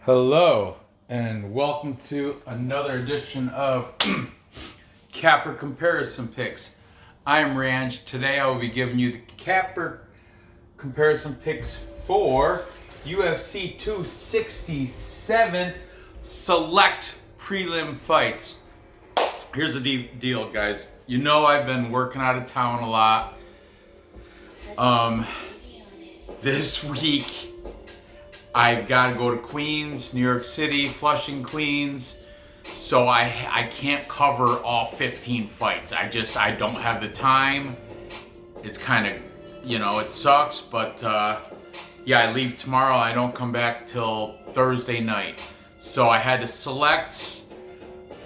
Hello, and welcome to another edition of Capper Comparison Picks. I'm Ranch. Today I will be giving you the Capper Comparison Picks for UFC 267 Select Prelim Fights. Here's the deal, guys. You know I've been working out of town a lot. This week I've got to go to Queens, New York City, Flushing, Queens. So I can't cover all 15 fights. I don't have the time. It's kind of, it sucks. But yeah, I leave tomorrow. I don't come back till Thursday night. So I had to select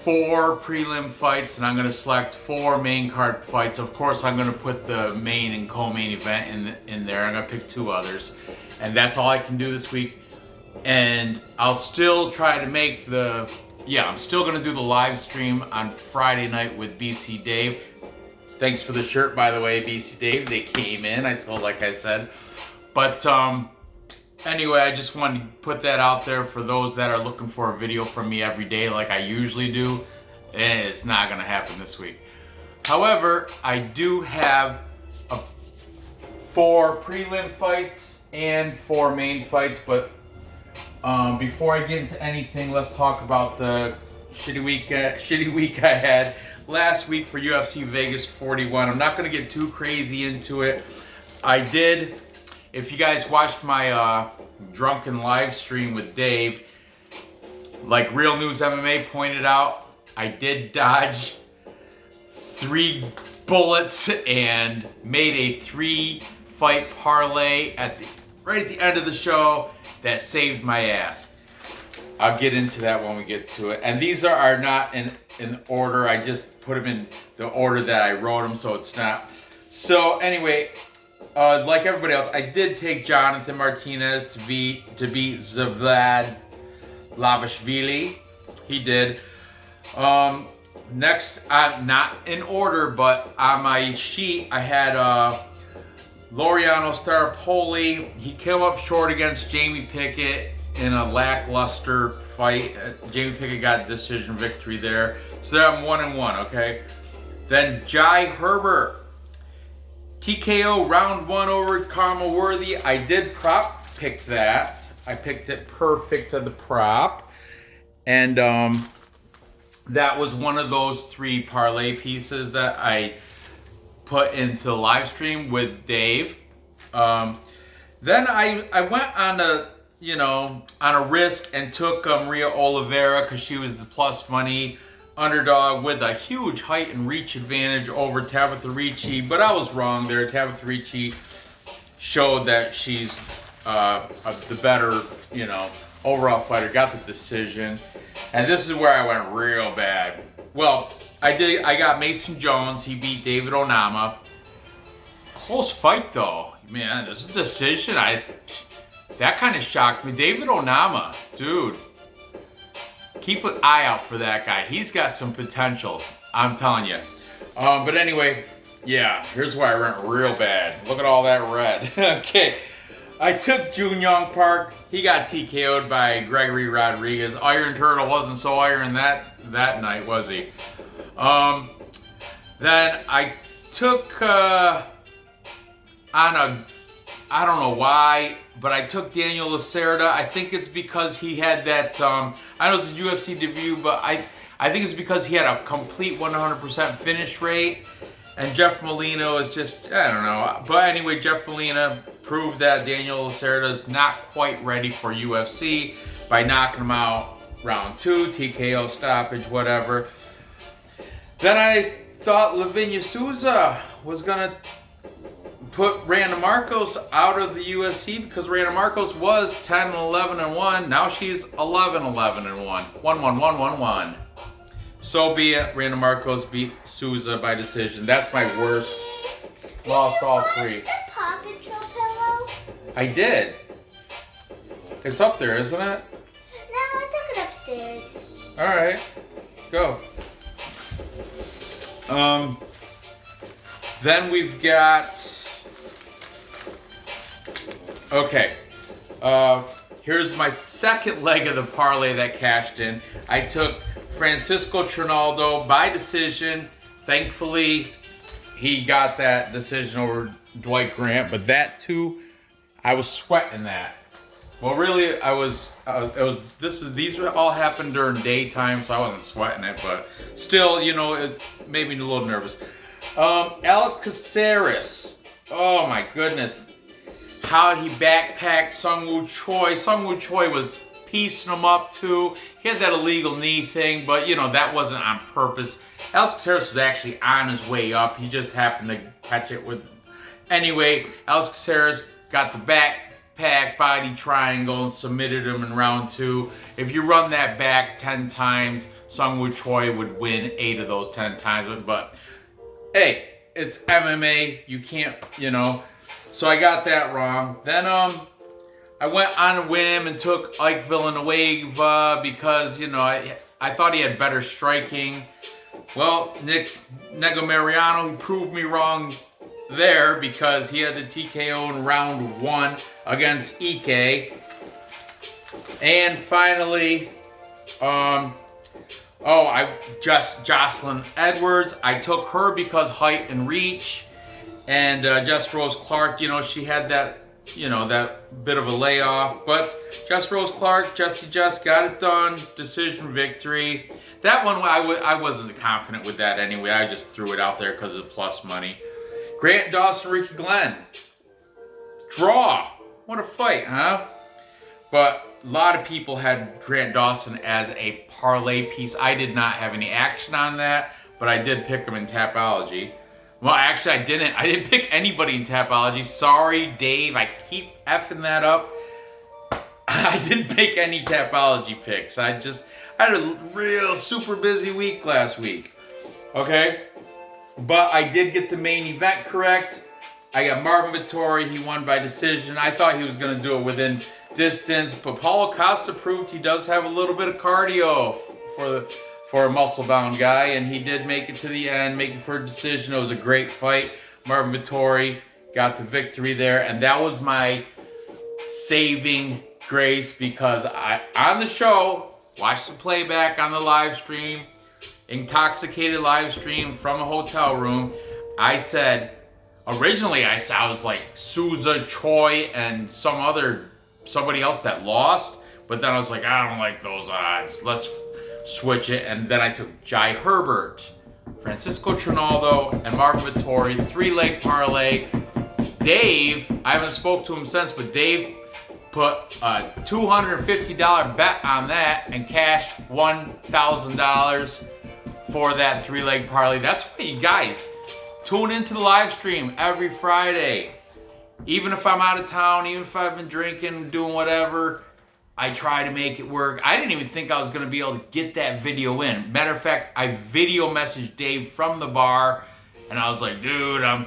4 prelim fights, and I'm going to select 4 main card fights. Of course, I'm going to put the main and co-main event in there. I'm going to pick 2 others. And that's all I can do this week. And I'll still try to make I'm still going to do the live stream on Friday night with BC Dave. Thanks for the shirt, by the way, BC Dave. They came in, like I said. But anyway, I just wanted to put that out there for those that are looking for a video from me every day like I usually do. And it's not going to happen this week. However, I do have 4 prelim fights and 4 main fights, but before I get into anything, let's talk about the shitty week I had last week for UFC Vegas 41. I'm not going to get too crazy into it. If you guys watched my drunken live stream with Dave, like Real News MMA pointed out, I did dodge 3 bullets and made a 3-fight parlay right at the end of the show that saved my ass. I'll get into that when we get to it. And these are not in order. I just put them in the order that I wrote them, so it's not. So anyway, like everybody else, I did take Jonathan Martinez to beat Zavlad Lavashvili. He did. Next, not in order, but on my sheet, I had Laureano Staropoli. He came up short against Jamie Pickett in a lackluster fight. Jamie Pickett got a decision victory there. So I'm 1-1, okay? Then Jai Herbert. TKO round 1 over Karma Worthy. I did prop pick that. I picked it perfect to the prop. And that was one of those 3 parlay pieces that I put into the live stream with Dave. Then I went on a risk and took Maria Oliveira because she was the plus money underdog with a huge height and reach advantage over Tabitha Ricci, but I was wrong there. Tabitha Ricci showed that she's the better, overall fighter, got the decision. And this is where I went real bad. Well, I got Mason Jones. He beat David Onama. Close fight though. Man, this is a decision. That kind of shocked me. David Onama, dude. Keep an eye out for that guy. He's got some potential. I'm telling you. But anyway, yeah, here's where I went real bad. Look at all that red. Okay. I took Jun Young Park. He got TKO'd by Gregory Rodriguez. Iron Turtle wasn't so iron that night, was he? Then I took I don't know why, but I took Daniel Lacerda. I think it's because he had that, I know it's his UFC debut, but I think it's because he had a complete 100% finish rate. And Jeff Molina is just, I don't know. But anyway, Jeff Molina proved that Daniel Lacerda is not quite ready for UFC by knocking him out round 2, TKO stoppage, whatever. Then I thought Lavinia Souza was going to put Randa Marcos out of the UFC because Randa Marcos was 10-11-1. Now she's 11-11-1. 1-1-1-1-1. So be it. Randa Marcos beat Souza by decision. That's my worst. Lost all 3. The Paw Patrol pillow? I did. It's up there, isn't it? No, I took it upstairs. All right. Go. Then we've got, okay, here's my second leg of the parlay that cashed in. I took Francisco Trinaldo by decision. Thankfully, he got that decision over Dwight Grant, but that too, I was sweating that. Well, really, I was. These all happened during daytime, so I wasn't sweating it, but still, you know, it made me a little nervous. Alex Caceres. Oh my goodness, how he backpacked Sungwoo Choi. Sungwoo Choi was piecing him up too. He had that illegal knee thing, but you know that wasn't on purpose. Alex Caceres was actually on his way up. He just happened to catch it with. Anyway, Alex Caceres got the backpack body triangle and submitted him in round 2. If you run that back 10 times, Sungwoo Choi would win 8 of those 10 times. But hey, it's MMA. You can't, you know. So I got that wrong. Then I went on a whim and took Ike Villanueva because, you know, I thought he had better striking. Well, Nick Negomariano, he proved me wrong there because he had the TKO in round 1 against Ike. And finally, Jocelyn Edwards. I took her because height and reach. And Jess Rose Clark, you know, she had that, you know, that bit of a layoff. But Jess Rose Clark, Jess got it done. Decision victory. That one, I wasn't confident with that anyway. I just threw it out there because of the plus money. Grant Dawson, Ricky Glenn. Draw. What a fight, huh? But a lot of people had Grant Dawson as a parlay piece. I did not have any action on that, but I did pick him in Tapology. Well, actually, I didn't. I didn't pick anybody in Tapology. Sorry, Dave. I keep effing that up. I didn't pick any Tapology picks. I had a real super busy week last week. Okay? But I did get the main event correct. I got Marvin Vettori. He won by decision. I thought he was going to do it within distance. But Paulo Costa proved he does have a little bit of cardio for a muscle-bound guy. And he did make it to the end, making for a decision. It was a great fight. Marvin Vettori got the victory there. And that was my saving grace because I, on the show, watched the playback on the live stream, intoxicated live stream from a hotel room. I said, originally I was like Souza, Choi, and somebody else that lost. But then I was like, I don't like those odds. Let's switch it. And then I took Jai Herbert, Francisco Trinaldo, and Marvin Vettori, 3-leg parlay. Dave, I haven't spoke to him since, but Dave put a $250 bet on that and cashed $1,000 for that 3-leg parlay. That's why you guys tune into the live stream every Friday. Even if I'm out of town, even if I've been drinking, doing whatever, I try to make it work. I didn't even think I was going to be able to get that video in. Matter of fact, I video messaged Dave from the bar, and I was like, dude, I'm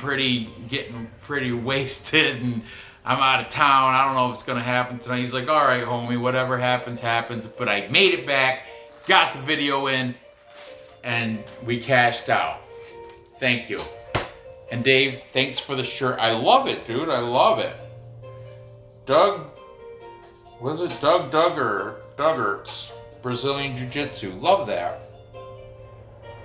getting pretty wasted, and I'm out of town. I don't know if it's going to happen tonight. He's like, all right, homie, whatever happens, happens. But I made it back, got the video in, and we cashed out. Thank you. And Dave, thanks for the shirt. I love it, dude. I love it. Doug Duggarts, Brazilian Jiu-Jitsu. Love that.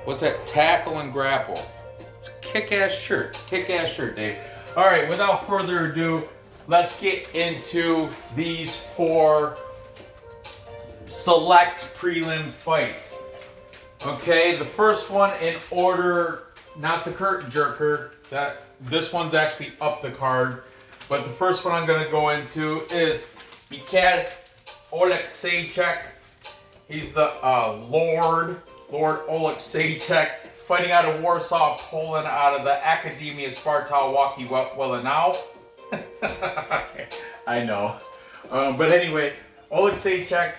What's that? Tackle and grapple. It's a kick-ass shirt. Kick-ass shirt, Dave. All right, without further ado, let's get into these 4 select prelim fights. Okay, the first one in order, not the curtain jerker. This one's actually up the card. But the first one I'm going to go into is Michal Oleksiejczuk. He's the Lord Oleksiejczuk, fighting out of Warsaw, Poland, out of the Akademia Sparta-Waki Welanau. I know. But anyway, Oleksiejczuk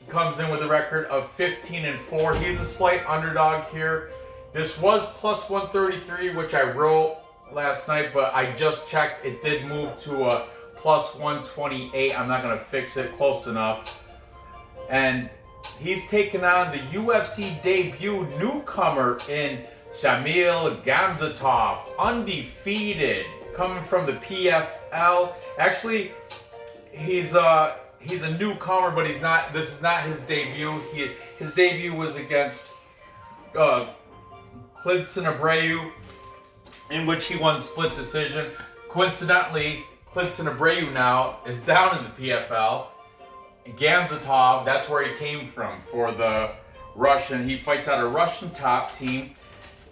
comes in with a record of 15-4. He's a slight underdog here. This was plus 133, which I wrote last night, but I just checked. It did move to a plus 128. I'm not going to fix it. Close enough. And he's taken on the UFC debut newcomer in Shamil Gamzatov, undefeated, coming from the PFL. Actually, he's he's a newcomer, but he's not. This is not his debut. His debut was against Klidson Abreu, in which he won split decision. Coincidentally, Klidson Abreu now is down in the PFL. Gamzatov, that's where he came from for the Russian. He fights out a Russian top team.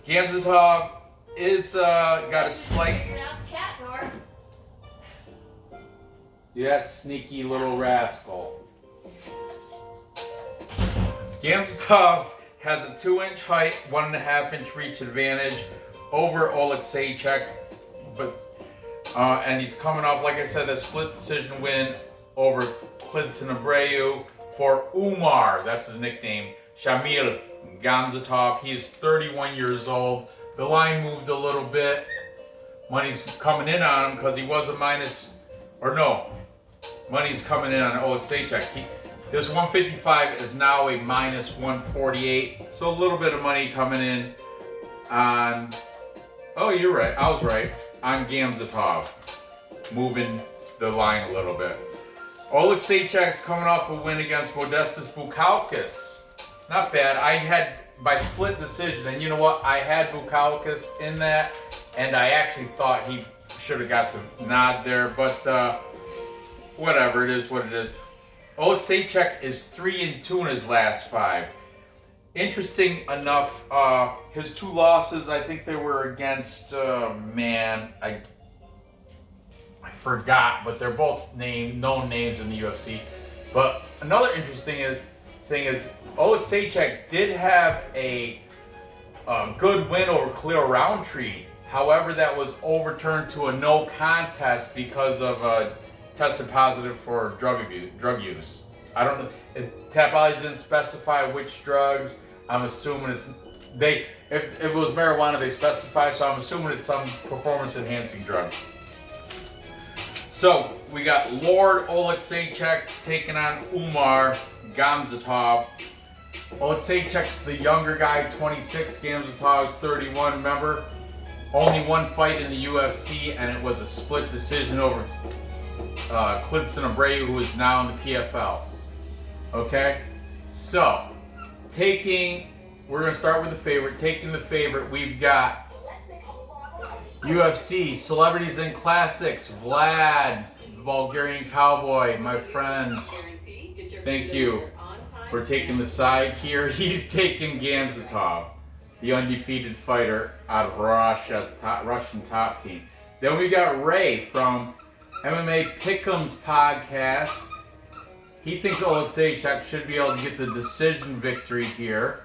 Gamzatov is got a slight. Cat door. You that sneaky little rascal. Gamzatov has a 2-inch height, 1.5-inch reach advantage over Oleksiejczuk, but and he's coming off, like I said, a split decision win over Klidson Abreu for Umar. That's his nickname. Shamil Gamzatov. He's 31 years old. The line moved a little bit. Money's coming in on him because he was a money's coming in on Oleksiejczuk. This 155 is now a minus 148. So a little bit of money coming in on, oh, you're right, I was right, on Gamzatov. Moving the line a little bit. Oleksiejczuk's coming off a win against Modestas Bukauskas. Not bad. I had by split decision, and you know what? I had Bukauskas in that, and I actually thought he should have got the nod there, but whatever, it is what it is. Oleksiejczuk is 3-2 in his last 5. Interesting enough, his 2 losses, I think they were against, I forgot, but they're both known names in the UFC. But another interesting thing is Oleksiejczuk did have a good win over Khalil Roundtree. However, that was overturned to a no contest because of tested positive for drug use. I don't know. Tapology didn't specify which drugs. I'm assuming it's if it was marijuana, they specify. So I'm assuming it's some performance enhancing drug. So we got Lord Oleksiejczuk taking on Umar Gamzatov. Oleksiejczuk's the younger guy, 26. Gamzatov's 31. Remember, only one fight in the UFC, and it was a split decision over Klidson Abreu, who is now in the PFL. Okay, so we're going to start with the favorite. Taking the favorite, we've got UFC, Celebrities and Classics, Vlad, the Bulgarian Cowboy, my friend. Thank you for taking the side here. He's taking Gamzatov, the undefeated fighter out of Russia, Russian top team. Then we got Ray from MMA Pick'em's podcast. He thinks Oleksiejczuk should be able to get the decision victory here.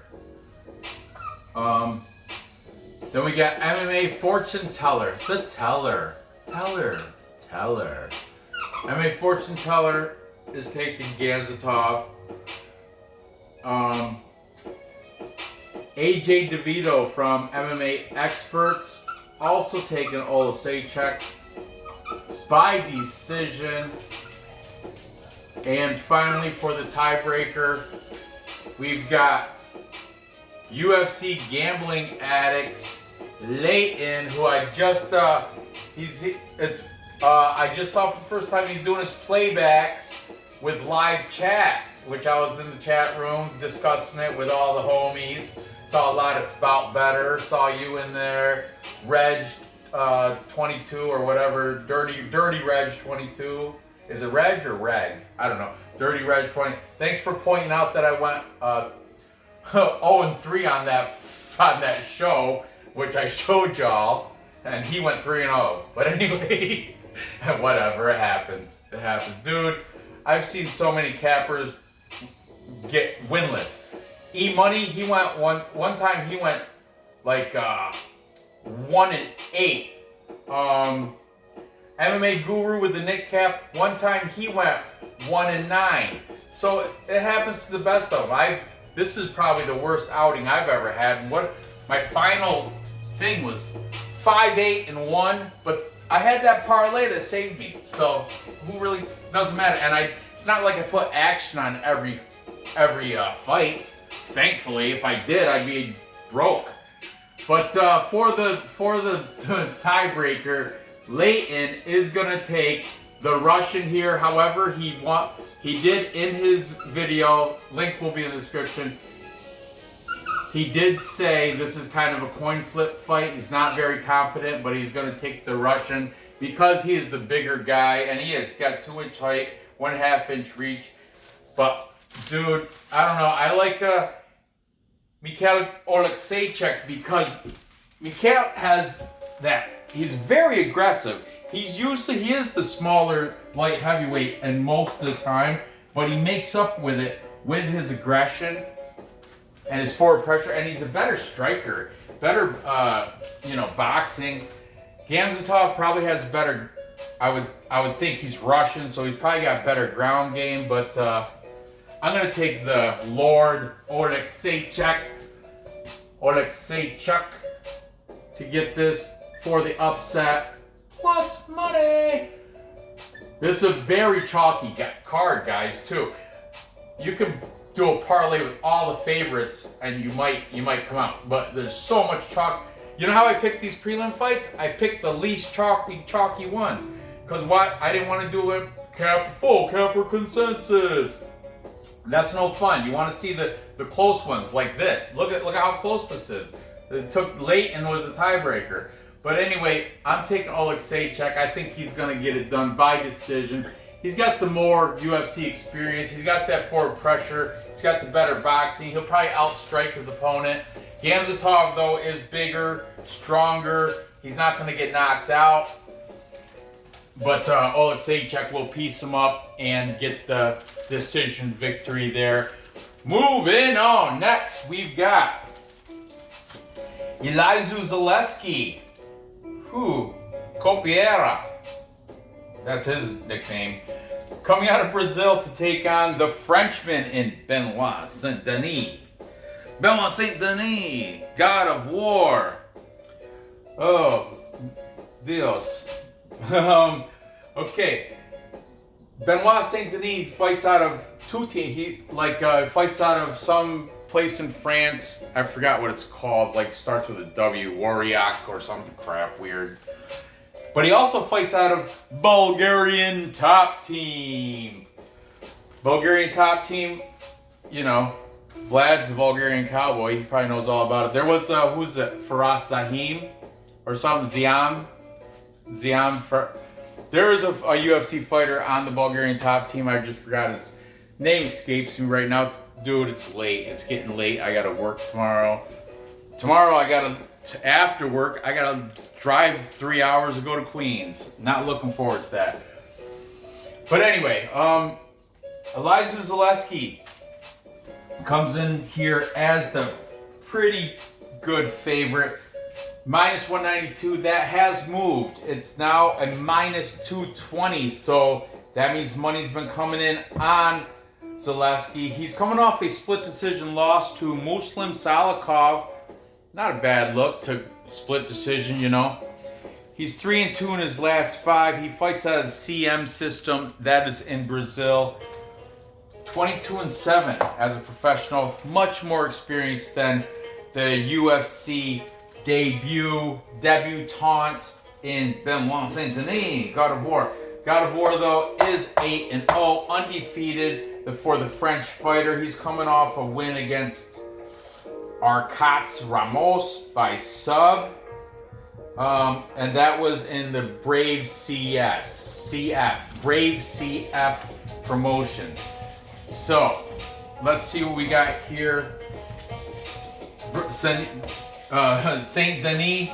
Then we got MMA Fortune Teller, the Teller. MMA Fortune Teller is taking Gamzatov. AJ DeVito from MMA Experts also taking Oleksiejczuk by decision. And finally, for the tiebreaker, we've got UFC gambling addicts Leighton, who I just I just saw for the first time. He's doing his playbacks with live chat, which I was in the chat room discussing it with all the homies. Saw a lot about better. Saw you in there, Reg 22 or whatever, Dirty Reg 22. Is it Reg or Reg? I don't know. Dirty Reg 20. Thanks for pointing out that I went 0-3 on that show, which I showed y'all, and he went 3-0. But anyway, whatever. It happens. It happens, dude. I've seen so many cappers get winless. E-Money, he went one time. He went like 1-8. MMA Guru with the Nick Cap, one time he went 1-9. So it happens to the best of them. This is probably the worst outing I've ever had. My final thing was 5-8-1, but I had that parlay that saved me. So who really doesn't matter. And it's not like I put action on every fight. Thankfully, if I did, I'd be broke. But for the tiebreaker, Leighton is going to take the the Russian here. However, he did in his video, link will be in the description, he did say this is kind of a coin flip fight. He's not very confident, but he's going to take the Russian because he is the bigger guy, and he is. He's got 2-inch height, 1.5 inch reach. But, dude, I don't know. I like Michal Oleksiejczuk because Michal has that. He's very aggressive. He is the smaller light heavyweight and most of the time, but he makes up with it with his aggression and his forward pressure, and he's a better striker, better boxing. Gamzatov probably has better. I would think he's Russian, so he's probably got better ground game. But I'm gonna take the Lord Oleksiejczuk to get this for the upset. Plus money. This is a very chalky card, guys, too. You can do a parlay with all the favorites and you might come out. But there's so much chalk. You know how I picked these prelim fights? I picked the least chalky ones. Because what? I didn't want to do a full cap or consensus. That's no fun. You want to see the close ones like this. Look at how close this is. It took late and was a tiebreaker. But anyway, I'm taking Oleksiejczuk. I think he's going to get it done by decision. He's got the more UFC experience. He's got that forward pressure. He's got the better boxing. He'll probably outstrike his opponent. Gamzatov, though, is bigger, stronger. He's not going to get knocked out. But Oleksiejczuk will piece him up and get the decision victory there. Moving on. Next, we've got Eliza Zaleski. Copiera. That's his nickname. Coming out of Brazil to take on the Frenchman in BenoitSaint-Denis. BenoitSaint-Denis, God of War. Oh, Dios. Okay. BenoitSaint-Denis fights out of two teams. He fights out of some place in France. I forgot what it's called. Like starts with a W, Wariak or some crap weird. But he also fights out of Bulgarian Top Team. Bulgarian Top Team, you know, Vlad's the Bulgarian cowboy. He probably knows all about it. There was who's it? Faraz Zahim or something. There is a UFC fighter on the Bulgarian Top Team. I just forgot his name. Escapes me right now. It's late. It's getting late. I gotta work tomorrow. After work, I gotta drive 3 hours to go to Queens. Not looking forward to that. But anyway, Eliza Zaleski comes in here as the pretty good favorite. Minus 192, that has moved. It's now a minus 220, so that means money's been coming in on Zaleski. He's coming off a split decision loss to Muslim Salikov. Not a bad look to split decision, you know. He's 3-2 in his last 5. He fights out of the CM system. That is in Brazil. 22-7 as a professional. Much more experienced than the UFC debutante in BenoitSaint-Denis, God of War. God of War, though, is 8-0, undefeated for the French fighter. He's coming off a win against Ramos by sub. And that was in the Brave CF promotion. So, let's see what we got here. Saint-Denis,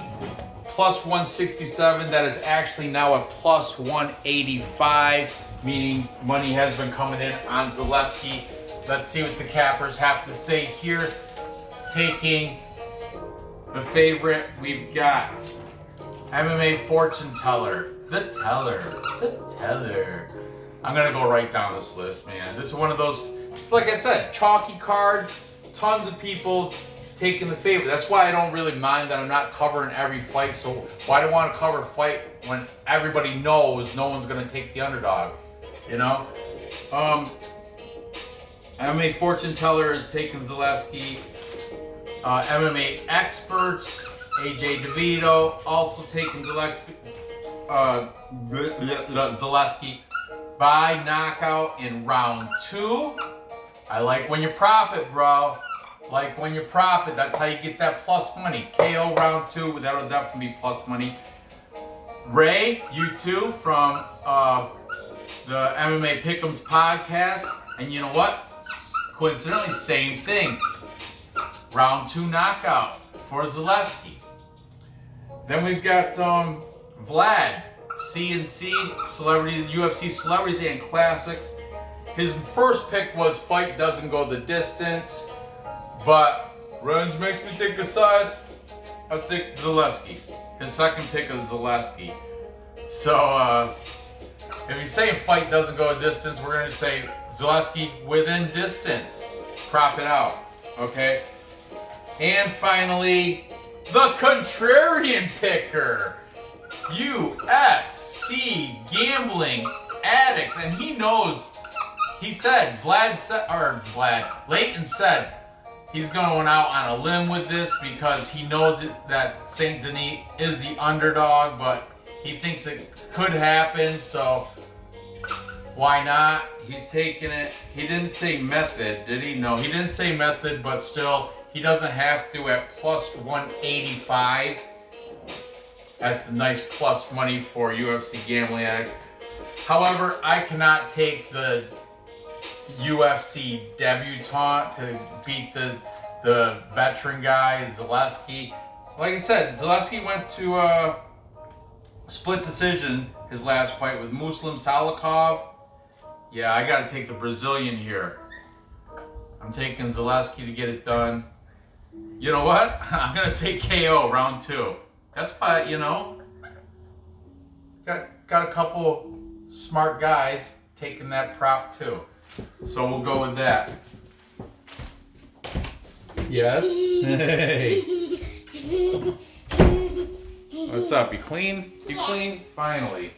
plus 167. That is actually now a plus 185, meaning money has been coming in on Zaleski. Let's see what the cappers have to say here. Taking the favorite, we've got MMA fortune teller. The teller. I'm gonna go right down this list, man. This is one of those, like I said, chalky card. Tons of people taking the favorite. That's why I don't really mind that I'm not covering every fight. So why do I want to cover a fight when everybody knows no one's gonna take the underdog? You know? MMA fortune teller is taking Zaleski. MMA experts, AJ DeVito, also taking Zaleski by knockout in round 2. I like when you prop it, bro. Like when you prop it, that's how you get that plus money. KO round 2, that'll definitely be plus money. Ray, you too, from the MMA Pick'ems podcast. And you know what? Coincidentally, same thing. Round 2 knockout for Zaleski. Then we've got Vlad, CNC, celebrities, UFC celebrities and classics. His first pick was fight doesn't go the distance, but range makes me take a side. I'll take Zaleski. His second pick is Zaleski. So if you're saying fight doesn't go a distance, we're going to say Zaleski within distance. Prop it out, okay? And finally, the contrarian picker. UFC gambling addicts. And he knows, he said, Leighton said he's going out on a limb with this because he knows that Saint-Denis is the underdog, but he thinks it could happen, so why not? He's taking it. He didn't say method, did he? No, he didn't say method, but still, he doesn't have to at plus 185. That's the nice plus money for UFC gambling addicts. However, I cannot take the UFC debutante to beat the veteran guy, Zaleski. Like I said, Zaleski went to split decision his last fight with Muslim Salikov. Yeah, I gotta take the Brazilian here. I'm taking Zaleski to get it done. You know what? I'm gonna say KO round 2. That's why, you know, got a couple smart guys taking that prop too. So we'll go with that. Yes? Hey. What's up? You clean? You clean? Finally.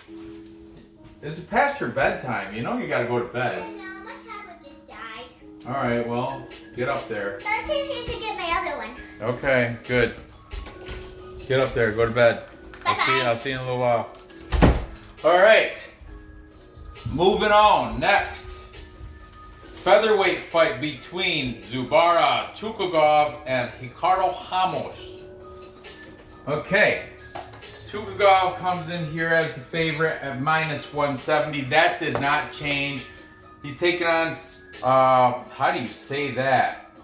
This is past your bedtime. You know you gotta go to bed. I know, my tablet just died. Alright, well, get up there. So I think you to get my other one. Okay, good. Get up there, go to bed. Bye-bye. I'll see you in a little while. Alright. Moving on. Next. Featherweight fight between Zubara, Tukugov, and Ricardo Hamos. Okay. Tukugov comes in here as the favorite at minus 170. That did not change. He's taking on, how do you say that?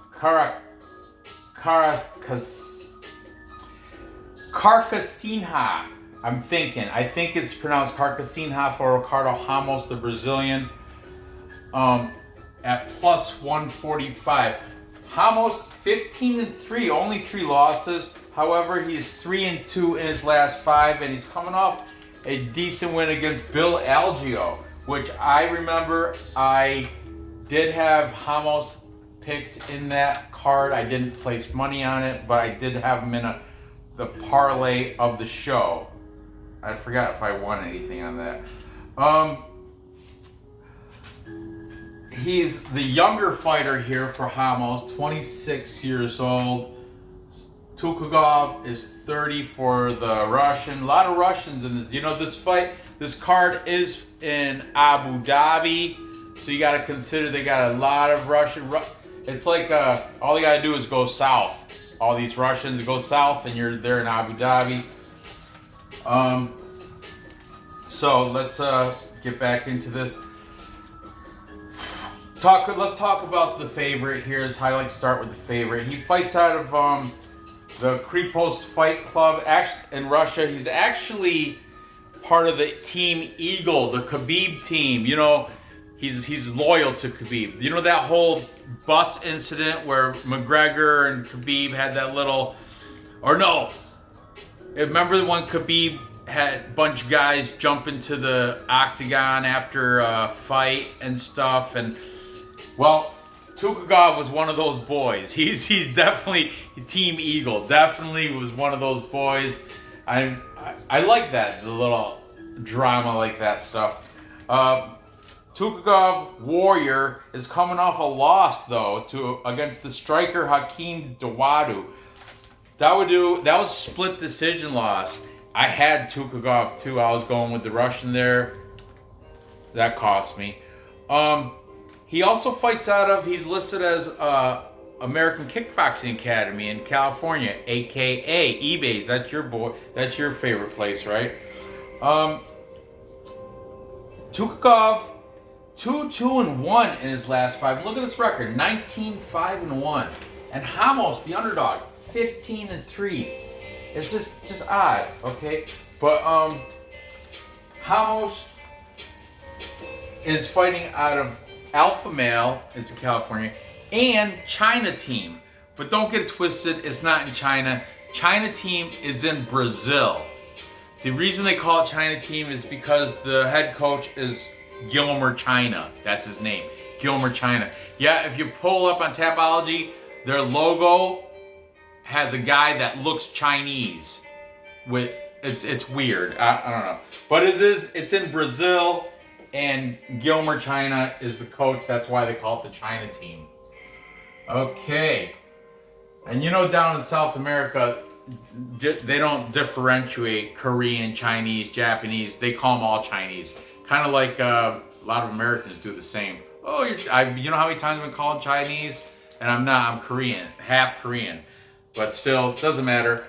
Carcasinha. I'm thinking. I think it's pronounced Carcasinha for Ricardo Hamos, the Brazilian. At plus 145. Hamos 15-3, only 3 losses. However, he is 3-2 in his last 5, and he's coming off a decent win against Bill Algeo, which I remember I did have Hamos picked in that card. I didn't place money on it, but I did have him in the parlay of the show. I forgot if I won anything on that. He's the younger fighter here for Hamos, 26 years old. Tukugov is 30 for the Russian. A lot of Russians in this. You know, this fight, this card is in Abu Dhabi, so you got to consider they got a lot of Russian. It's like all you got to do is go south. All these Russians go south, and you're there in Abu Dhabi. So let's get back into this. Let's talk about the favorite here. Is how I like to start with the favorite. He fights out of the Kripos Fight Club in Russia. He's actually part of the Team Eagle, the Khabib team. You know, he's loyal to Khabib. You know that whole bus incident where McGregor and Khabib had that little, or no, remember when Khabib had a bunch of guys jump into the octagon after a fight and stuff, and well, Tukugov was one of those boys. He's definitely Team Eagle. Definitely was one of those boys. I like that, the little drama like that stuff. Tukugov Warrior is coming off a loss though against the striker Hakeem Dawodu. That was a split decision loss, I had Tukugov too. I was going with the Russian there. That cost me. He also fights he's listed as American Kickboxing Academy in California, aka eBay's. That's your boy. That's your favorite place, right? Tukugov, 2-2-1 in his last 5. Look at this record, 19-5-1. And Hamos, the underdog, 15-3. It's just odd, okay? But Hamos is fighting out of Alpha Male, it's in California, and China Team. But don't get it twisted, it's not in China. China Team is in Brazil. The reason they call it China Team is because the head coach is Gilmer China. That's his name, Gilmer China. Yeah, if you pull up on Tapology, their logo has a guy that looks Chinese. It's weird. I don't know, but it's in Brazil, and Gilmer China is the coach. That's why they call it the China Team. Okay, and down in South America, they don't differentiate Korean, Chinese, Japanese. They call them all Chinese. Kind of like a lot of Americans do the same. Oh, you know how many times I've been called Chinese? And I'm not. I'm Korean, half Korean. But still, doesn't matter.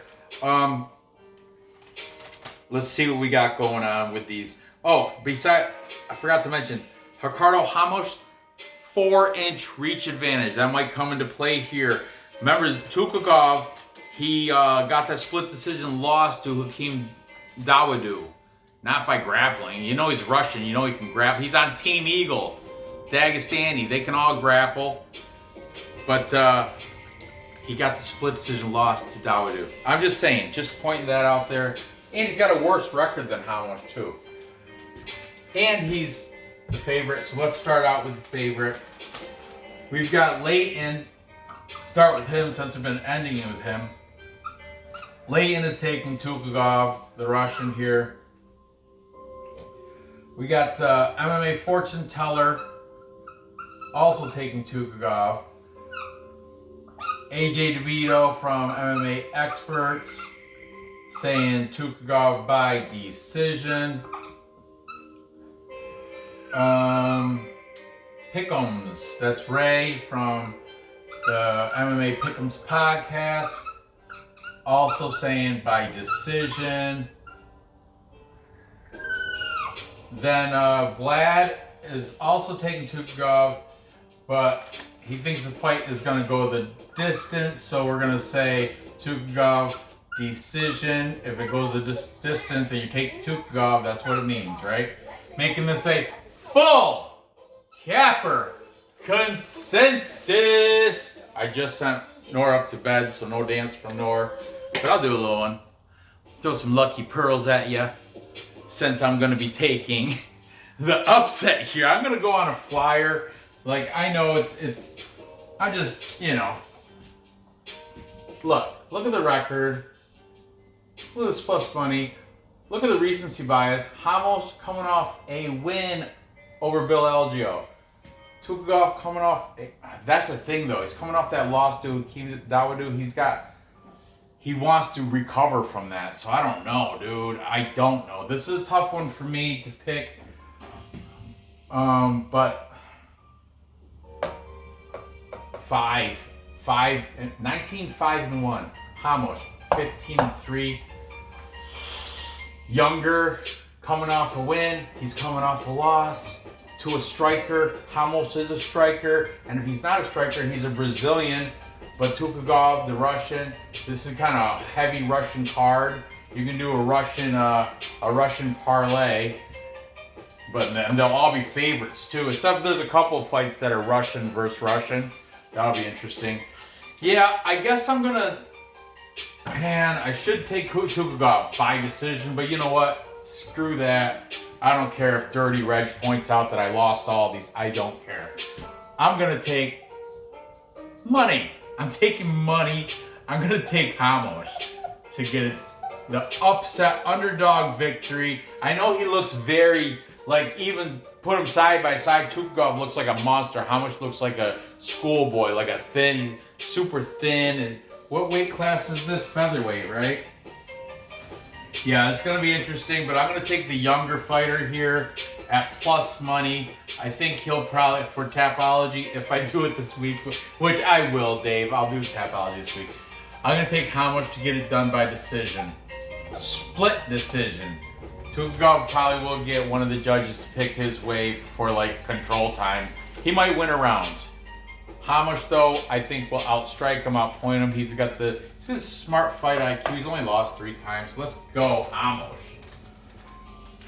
Let's see what we got going on with these. Oh, I forgot to mention, Ricardo Hamos, 4-inch reach advantage. That might come into play here. Remember, Tukugov, he got that split decision loss to Hakeem Dawodu. Not by grappling. He's Russian. He can grapple. He's on Team Eagle. Dagestani. They can all grapple. But he got the split decision loss to Dawodu. I'm just saying. Just pointing that out there. And he's got a worse record than Hamos, too. And he's the favorite. So let's start out with the favorite. We've got Leighton. Start with him since I've been ending it with him. Leighton is taking Tukugov, the Russian here. We got the MMA fortune teller also taking Tukugov. AJ DeVito from MMA Experts saying Tukugov by decision. Pick'ems, that's Ray from the MMA Pick'ems podcast, also saying by decision. Then Vlad is also taking Tukugov, but he thinks the fight is going to go the distance, so we're going to say Tukugov decision. If it goes the distance and you take Tukugov, that's what it means, right? Making this a full capper consensus. I just sent Nor up to bed, so no dance from Nor, but I'll do a little one. Throw some lucky pearls at you, since I'm going to be taking the upset here. I'm going to go on a flyer. Like, I know I'm just, Look at the record. Look at this plus money. Look at the recency bias. Hamos coming off a win over Bill Algeo. Tukugov coming off, that's the thing though. He's coming off that loss to Hakeem Dawodu. He wants to recover from that. So I don't know, dude. I don't know. This is a tough one for me to pick. But 19-5-1. Hamos, 15-3. Younger, coming off a win. He's coming off a loss to a striker. Hamos is a striker. And if he's not a striker, he's a Brazilian. But Tukugov, the Russian, this is kind of a heavy Russian card. You can do a Russian parlay. But then they'll all be favorites too. Except there's a couple of fights that are Russian versus Russian. That'll be interesting. Yeah, I guess I'm gonna. Man, I should take Tukugov by decision, but you know what? Screw that. I don't care if Dirty Reg points out that I lost all these. I don't care. I'm gonna take money. I'm taking money. I'm gonna take Hamos to get the upset underdog victory. I know he looks very. Like, even put him side by side, Tukugov looks like a monster. Hamos looks like a schoolboy, like a thin, super thin. And what weight class is this? Featherweight, right? Yeah, it's going to be interesting, but I'm going to take the younger fighter here at plus money. I think he'll probably, for Tapology, if I do it this week, which I will, Dave. I'll do Tapology this week. I'm going to take Hamos to get it done by decision. Split decision. Tukugov probably will get one of the judges to pick his way for, like, control time. He might win a round. Hamos, though, I think will outstrike him, outpoint him. He's got a smart fight IQ. He's only lost 3 times. Let's go, Hamos.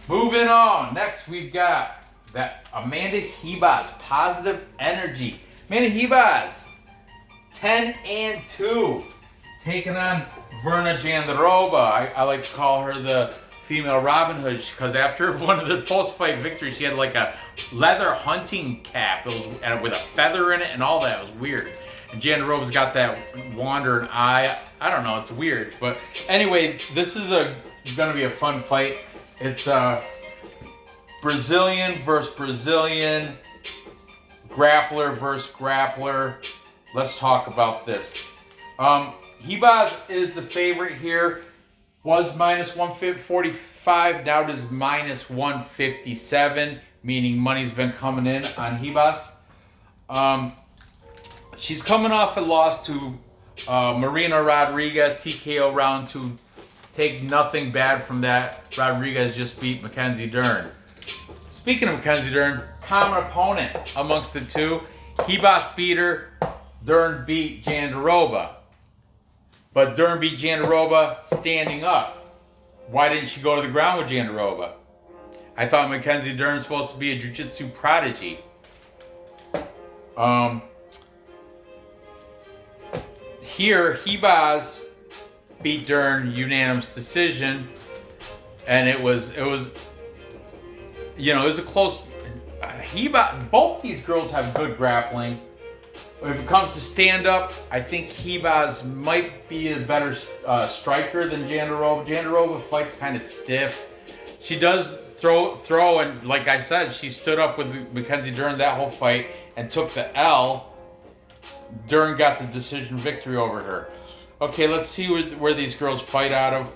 Moving on. Next, we've got that Amanda Ribas, Positive Energy. Amanda Ribas, 10-2, taking on Virna Jandiroba. I like to call her the female Robin Hood because after one of the post-fight victories, she had like a leather hunting cap. It was with a feather in it and all that. It was weird. And Jandiroba's got that wandering eye. I don't know. It's weird. But anyway, this is going to be a fun fight. It's Brazilian versus Brazilian, grappler versus grappler. Let's talk about this. Ribas is the favorite here. Was minus 145, now it is minus 157, meaning money's been coming in on Ribas. She's coming off a loss to Marina Rodriguez, TKO round 2. Take nothing bad from that. Rodriguez just beat Mackenzie Dern. Speaking of Mackenzie Dern, common opponent amongst the two. Ribas beat her, Dern beat Jandiroba. But Dern beat Jandiroba standing up. Why didn't she go to the ground with Jandiroba? I thought Mackenzie Dern was supposed to be a jiu-jitsu prodigy. Here, Ribas beat Dern unanimous decision, and it was a close. Both these girls have good grappling. If it comes to stand-up, I think Ribas might be a better striker than Jandiroba. Jandiroba fights kind of stiff. She does throw, and like I said, she stood up with Mackenzie Dern that whole fight and took the L. Dern got the decision victory over her. Okay, let's see where these girls fight out of.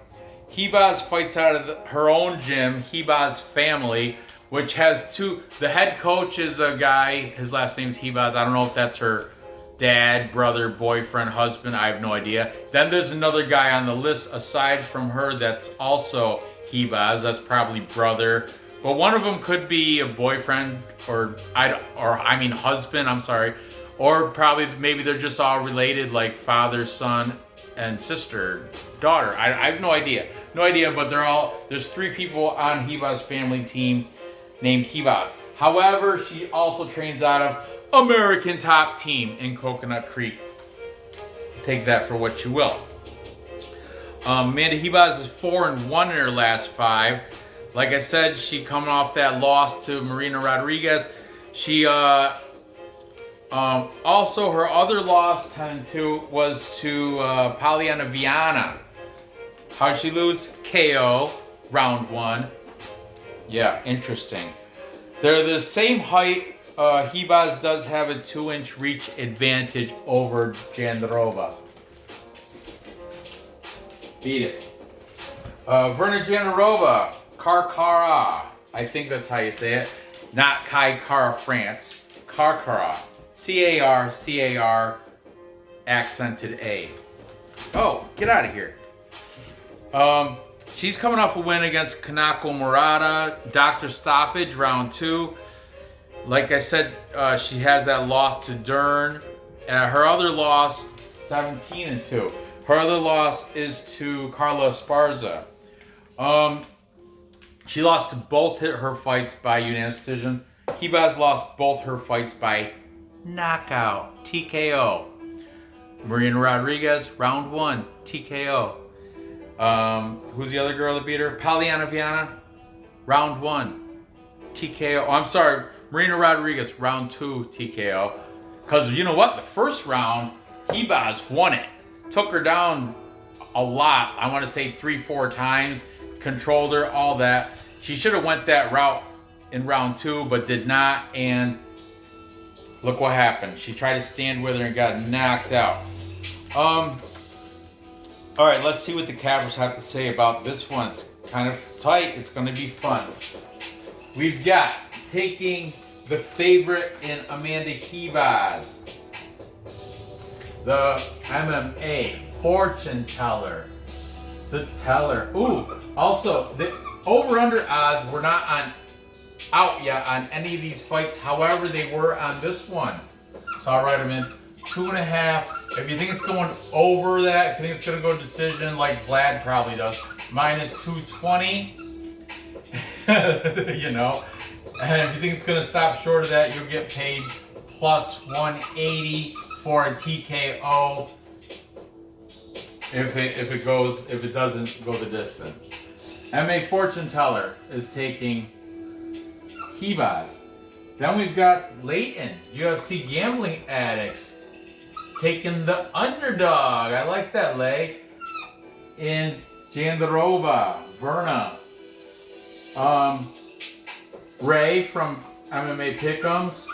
Ribas fights out of her own gym, Ribas Family, which has 2. The head coach is a guy, his last name's Ribas. I don't know if that's her dad, brother, boyfriend, husband. I have no idea. Then there's another guy on the list aside from her that's also Ribas. That's probably brother. But one of them could be a boyfriend or husband. I'm sorry. Or probably maybe they're just all related, like father, son, and sister, daughter. I have no idea. No idea, but there's 3 people on Ribas Family team named Ribas. However, she also trains out of American Top Team in Coconut Creek. Take that for what you will. Amanda Ribas is 4-1 in her last 5. Like I said, she coming off that loss to Marina Rodriguez. She also her other loss 10-2 was to Poliana Viana. How'd she lose? KO, round 1. Yeah, interesting. They're the same height. Ribas does have a 2-inch reach advantage over Jandiroba. Beat it. Virna Jandiroba, Carcara. I think that's how you say it. Not Kai Cara, France. Carcara. C-A-R, accented A. Oh, get out of here. She's coming off a win against Kanako Murata. Doctor Stoppage, round 2. Like I said, she has that loss to Dern. Her other loss, 17-2. Her other loss is to Carla Esparza. She lost to both her fights by unanimous decision. Ribas lost both her fights by knockout, TKO. Marina Rodriguez, round 1, TKO. Who's the other girl that beat her? Poliana Viana, round 1, TKO. Oh, I'm sorry, Marina Rodriguez, round 2, TKO. Because you know what? The first round, Ribas won it. Took her down a lot. I want to say 3-4 times. Controlled her, all that. She should have went that route in round 2, but did not. And look what happened. She tried to stand with her and got knocked out. All right, let's see what the cappers have to say about this one. It's kind of tight. It's going to be fun. We've got taking the favorite in Amanda Ribas, the MMA fortune teller, the teller. Ooh, also the over/under odds were not out yet on any of these fights. However, they were on this one, so I'll write them in 2.5. If you think it's going over that, if you think it's going to go decision like Vlad probably does, minus 220. You know, and if you think it's going to stop short of that, you'll get paid plus 180 for a TKO if it doesn't go the distance. MMA fortune teller is taking Ribas. Then we've got Leighton, UFC gambling addicts, taking the underdog. I like that, Lay. In Jandiroba, Virna. Ray from MMA Pick'ems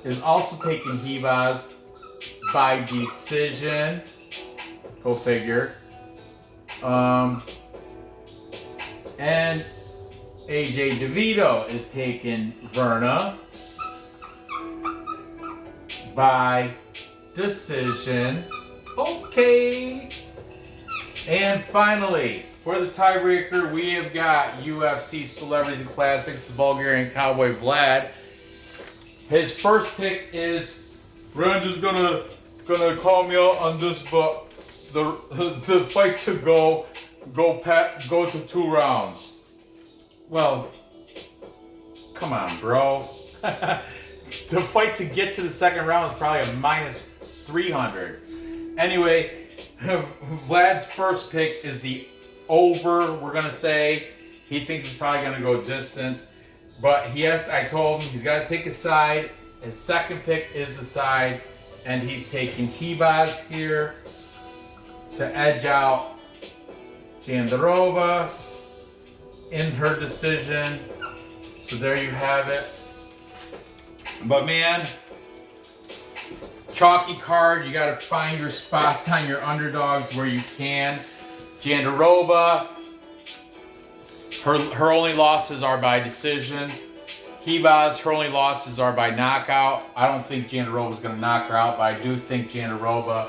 is also taking Ribas by decision. Go figure. And AJ DeVito is taking Virna by decision. Okay. And finally, for the tiebreaker, we have got UFC Celebrities and Classics, the Bulgarian Cowboy Vlad. His first pick is, Range is gonna call me out on this, but the fight to go to 2 rounds. Well, come on, bro. The fight to get to the second round is probably a minus 300. Anyway, Vlad's first pick is the over. We're gonna say he thinks it's probably gonna go distance, but I told him he's got to take a side. His second pick is the side, and he's taking Ribas here to edge out Jandiroba in her decision. So there you have it. But man, chalky card. You got to find your spots on your underdogs where you can. Jandiroba, her only losses are by decision. Ribas, her only losses are by knockout. I don't think Jandiroba's going to knock her out, but I do think Jandiroba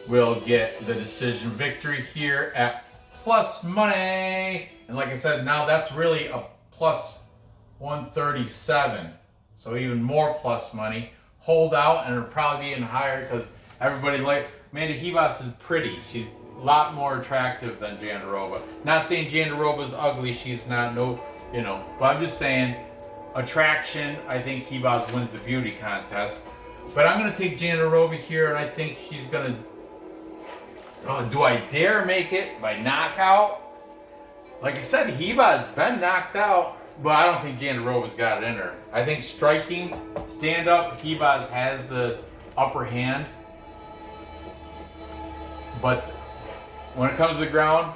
will get the decision victory here at plus money. And like I said, now that's really a plus 137. So even more plus money. Hold out, and it'll probably be even higher because everybody Amanda Ribas is pretty. She's a lot more attractive than Jandiroba. Not saying Jandiroba's ugly. She's not, but I'm just saying attraction. I think Ribas wins the beauty contest. But I'm going to take Jandiroba here, and I think she's going to... do I dare make it by knockout? Like I said, Ribas been knocked out, but I don't think Jandiroba's got it in her. I think striking, stand-up, Ribas has the upper hand. But when it comes to the ground,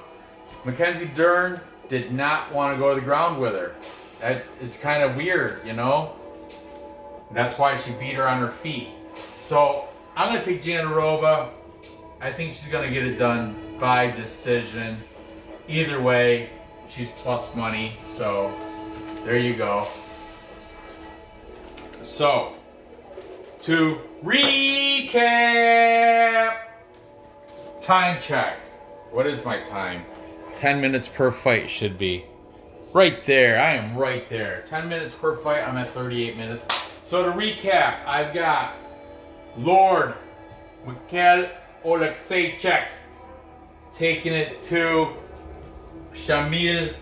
Mackenzie Dern did not want to go to the ground with her. It's kind of weird, That's why she beat her on her feet. So I'm going to take Jandiroba. I think she's going to get it done by decision. Either way, she's plus money. So there you go. So, to recap, time check. What is my time? 10 minutes per fight should be. Right there. I am right there. 10 minutes per fight. I'm at 38 minutes. So to recap, I've got Lord Michal Oleksiejczuk taking it to Shamil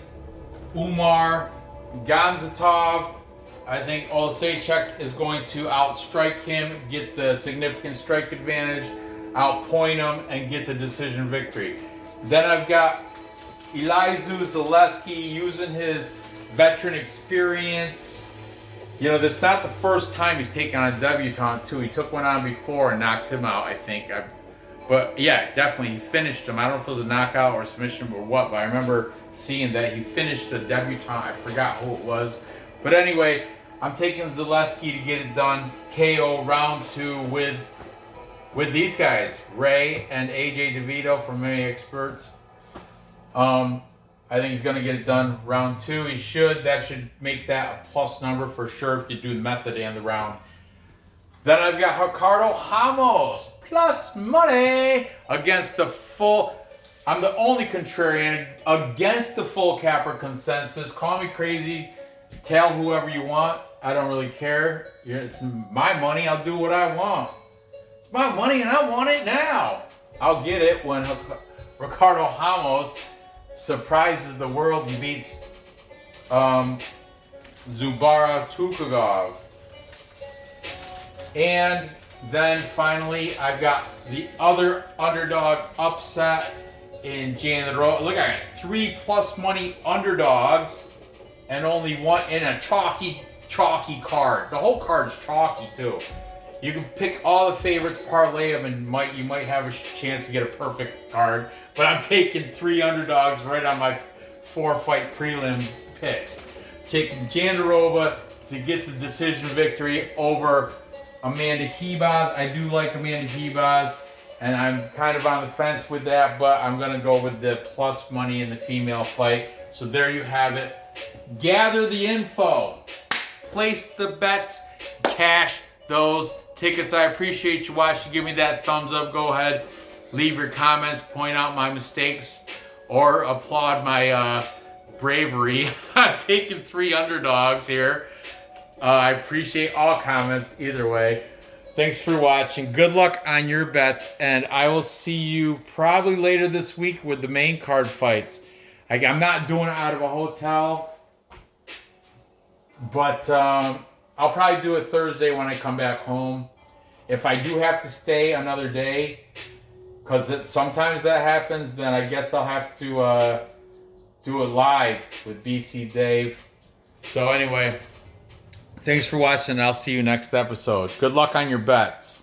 Umar Gamzatov. I think Oleksiejczuk is going to outstrike him, get the significant strike advantage, outpoint him, and get the decision victory. Then I've got Eliza Zaleski using his veteran experience. This is not the first time he's taken on a debutant, too. He took one on before and knocked him out, I think. But yeah, definitely, he finished him. I don't know if it was a knockout or submission or what, but I remember seeing that he finished a debutant. I forgot who it was. But anyway, I'm taking Zaleski to get it done. KO round 2 with these guys, Ray and AJ DeVito from MMA Experts. I think he's going to get it done round 2. He should. That should make that a plus number for sure if you do the method and the round. Then I've got Ricardo Hamos, plus money against the full. I'm the only contrarian against the full capper consensus. Call me crazy. Tell whoever you want. I don't really care. It's my money. I'll do what I want. It's my money and I want it now. I'll get it when Ricardo Hamos surprises the world and beats Zubara Tukugov. And then finally, I've got the other underdog upset in Jandiroba. Look, I got 3 plus money underdogs and only one in a chalky card. The whole card's chalky too. You can pick all the favorites, parlay them, and you might have a chance to get a perfect card. But I'm taking 3 underdogs right on my 4-fight prelim picks. Taking Jandiroba to get the decision victory over Amanda Ribas. I do like Amanda Ribas, and I'm kind of on the fence with that, but I'm going to go with the plus money in the female fight. So there you have it. Gather the info. Place the bets. Cash those tickets. I appreciate you watching. Give me that thumbs up. Go ahead. Leave your comments. Point out my mistakes. Or applaud my bravery. I'm taking 3 underdogs here. I appreciate all comments either way. Thanks for watching. Good luck on your bets. And I will see you probably later this week with the main card fights. I'm not doing it out of a hotel. But I'll probably do it Thursday when I come back home. If I do have to stay another day, because sometimes that happens, then I guess I'll have to do it live with BC Dave. So anyway, thanks for watching, and I'll see you next episode. Good luck on your bets.